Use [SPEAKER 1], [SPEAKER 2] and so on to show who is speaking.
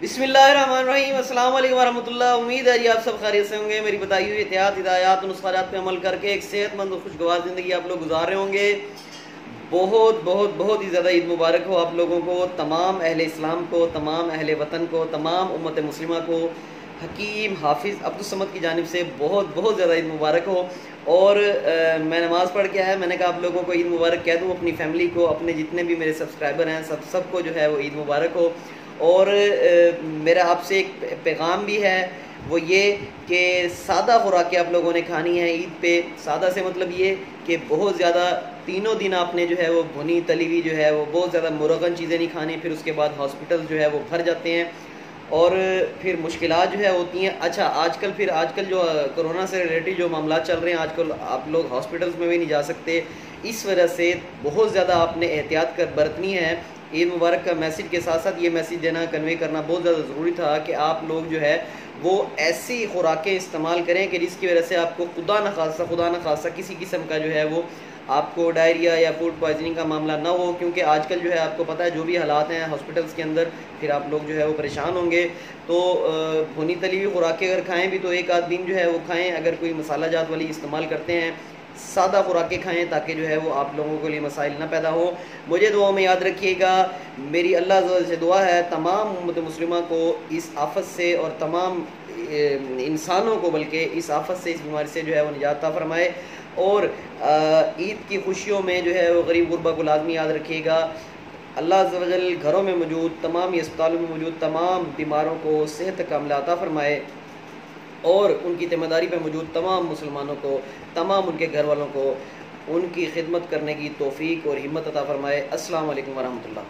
[SPEAKER 1] बिस्मिल्लाहिर्रहमानिर्रहीम, अस्सलाम वालेकुम वरहमतुल्लाह। उम्मीद है जी आप सब खैरियत से होंगे। मेरी बताई हुई एहतियात, हिदायत और नुस्खात पे अमल करके एक सेहतमंद और खुशगवार ज़िंदगी आप लोग गुजार रहे होंगे। बहुत बहुत बहुत ही ज़्यादा ईद मुबारक हो आप लोगों को, तमाम अहले इस्लाम को, तमाम अहले वतन को, तमाम उम्मत मुस्लिमा को हकीम हाफिज अब्दुल समद की जानिब से बहुत बहुत ज़्यादा ईद मुबारक हो। और मैं नमाज़ पढ़ के आया, मैंने कहा आप लोगों को ईद मुबारक कह दूँ, अपनी फैमिली को, अपने जितने भी मेरे सब्सक्राइबर हैं सबको जो है वो ईद मुबारक हो। और मेरा आपसे एक पैगाम भी है, वो ये कि सादा खुराकें आप लोगों ने खानी है ईद पे। सादा से मतलब ये कि बहुत ज़्यादा तीनों दिन आपने जो है वो भुनी तली हुई जो है वो बहुत ज़्यादा मुरगन चीज़ें नहीं खानी, फिर उसके बाद हॉस्पिटल जो है वो भर जाते हैं और फिर मुश्किलात जो है होती हैं। अच्छा, आजकल जो कोरोना से रिलेटेड जो मामला चल रहे हैं, आजकल आप लोग हॉस्पिटल्स में भी नहीं जा सकते, इस वजह से बहुत ज़्यादा आपने एहतियात कर बरतनी है। ईद मुबारक का मैसेज के साथ साथ ये मैसेज देना, कन्वे करना बहुत ज़्यादा ज़रूरी था कि आप लोग जो है वो ऐसी खुराकें इस्तेमाल करें कि जिसकी वजह से आपको खुदा न खासा किसी किस्म का जो है वो आपको डायरिया या फूड पॉइजनिंग का मामला ना हो। क्योंकि आजकल जो है आपको पता है जो भी हालात हैं हॉस्पिटल्स के अंदर, फिर आप लोग जो है वो परेशान होंगे। तो भुनी तली हुई खुराकें अगर खाएँ भी तो एक आध दिन जो है वो खाएँ। अगर कोई मसाला जात वाली इस्तेमाल करते हैं, सादा खुराकें खाएँ ताकि जो है वो आप लोगों के लिए मसाइल ना पैदा हो। मुझे दुआ में याद रखिएगा। मेरी अल्लाह से दुआ है तमाम उम्मत मुस्लिमा को इस आफत से, और तमाम इंसानों को बल्कि इस आफत से, इस बीमारी से जो है वो निजात अता फरमाए। और ईद की खुशियों में जो है वो गरीब गुरबा को लाजमी याद रखिएगा। अल्लाह अज़्ज़ व जल घरों में मौजूद, तमाम अस्पतालों में मौजूद तमाम बीमारों को सेहत कामिला अता फरमाए और उनकी ज़िम्मेदारी पर मौजूद तमाम मुसलमानों को, तमाम उनके घर वालों को उनकी खिदमत करने की तौफ़ीक और हिम्मत अता फरमाए। अस्सलाम वालेकुम वरहमतुल्लाह।